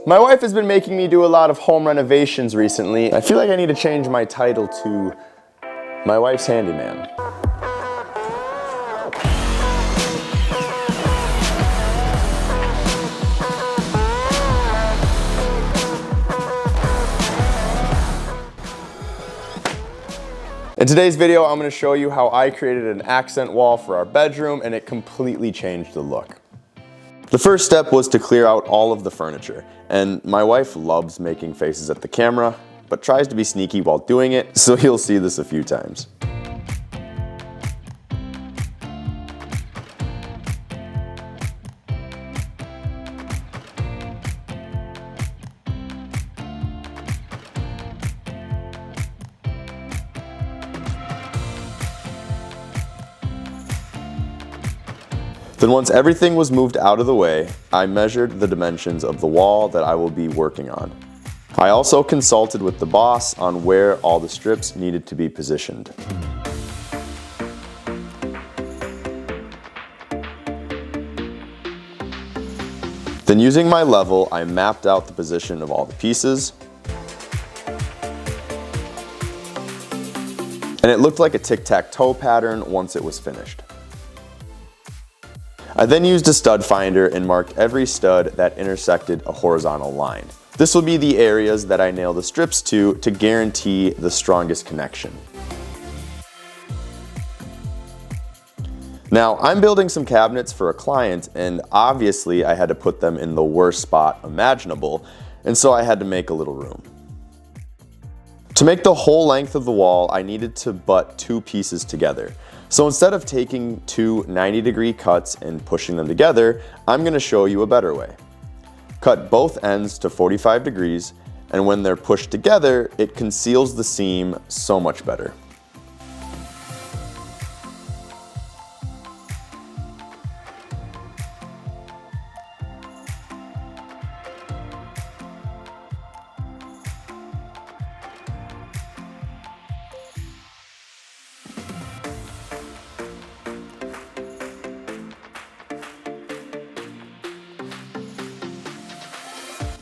My wife has been making me do a lot of home renovations recently. I feel like I need to change my title to My Wife's Handyman. In today's video, I'm going to show you how I created an accent wall for our bedroom, and it completely changed the look. The first step was to clear out all of the furniture, and my wife loves making faces at the camera, but tries to be sneaky while doing it, so you'll see this a few times. Then once everything was moved out of the way, I measured the dimensions of the wall that I will be working on. I also consulted with the boss on where all the strips needed to be positioned. Then using my level, I mapped out the position of all the pieces. And it looked like a tic-tac-toe pattern once it was finished. I then used a stud finder and marked every stud that intersected a horizontal line. This will be the areas that I nail the strips to guarantee the strongest connection. Now, I'm building some cabinets for a client, and obviously I had to put them in the worst spot imaginable, and so I had to make a little room. To make the whole length of the wall, I needed to butt two pieces together. So instead of taking two 90-degree cuts and pushing them together, I'm going to show you a better way. Cut both ends to 45 degrees, and when they're pushed together, it conceals the seam so much better.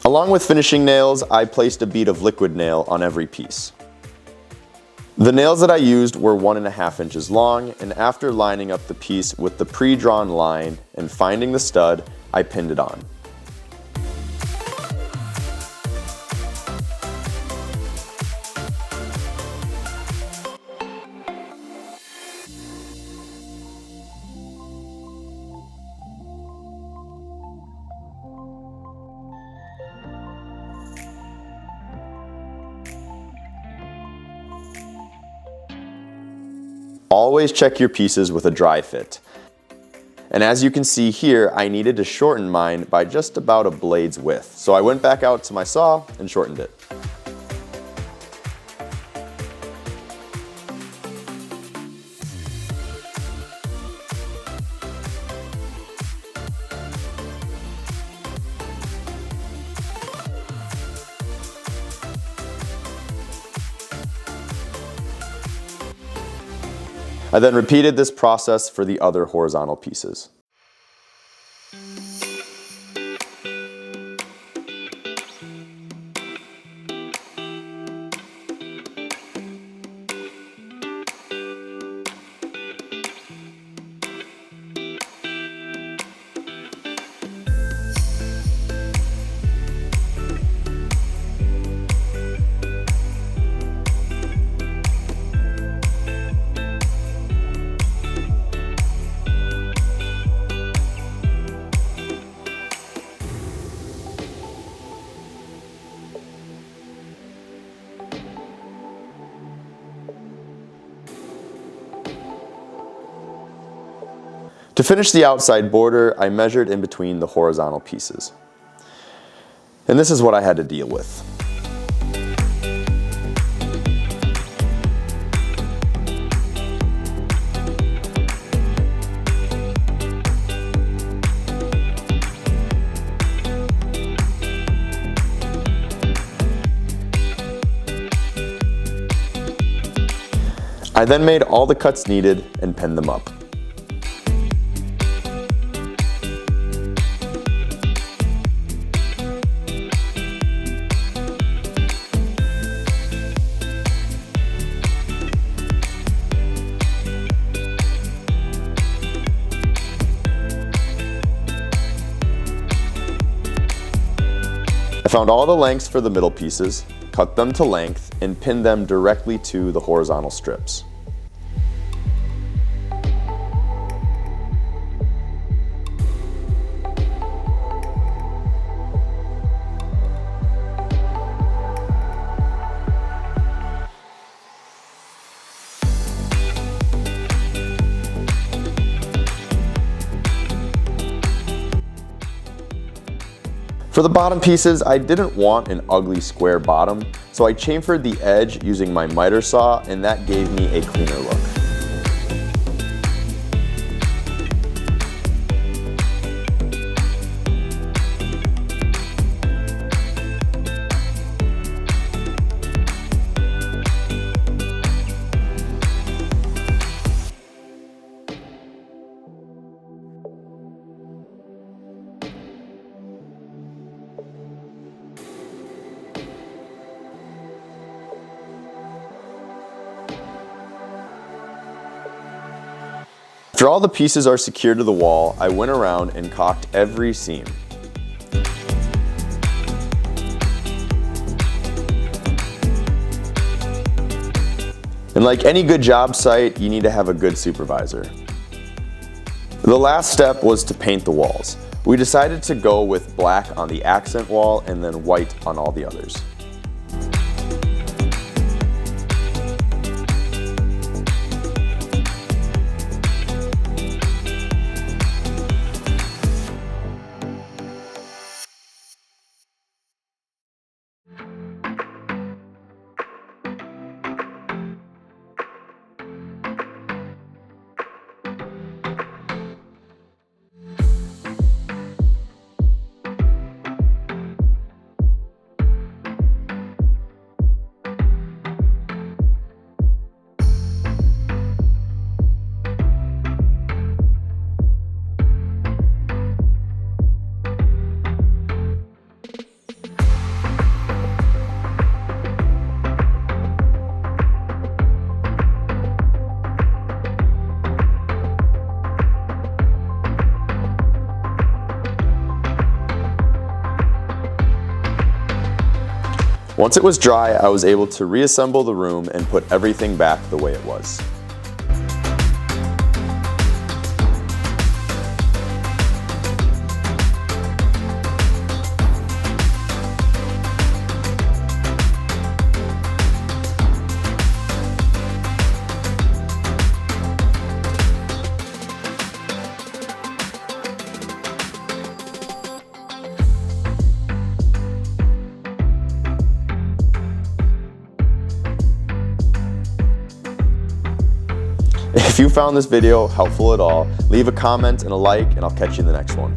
Along with finishing nails, I placed a bead of liquid nail on every piece. The nails that I used were 1.5 inches long, and after lining up the piece with the pre-drawn line and finding the stud, I pinned it on. Always check your pieces with a dry fit. And as you can see here, I needed to shorten mine by just about a blade's width. So I went back out to my saw and shortened it. I then repeated this process for the other horizontal pieces. To finish the outside border, I measured in between the horizontal pieces. And this is what I had to deal with. I then made all the cuts needed and pinned them up. found all the lengths for the middle pieces, cut them to length, and pinned them directly to the horizontal strips. For the bottom pieces, I didn't want an ugly square bottom, so I chamfered the edge using my miter saw, and that gave me a cleaner look. After all the pieces are secured to the wall, I went around and caulked every seam. And like any good job site, you need to have a good supervisor. The last step was to paint the walls. We decided to go with black on the accent wall and then white on all the others. Once it was dry, I was able to reassemble the room and put everything back the way it was. If you found this video helpful at all, leave a comment and a like, and I'll catch you in the next one.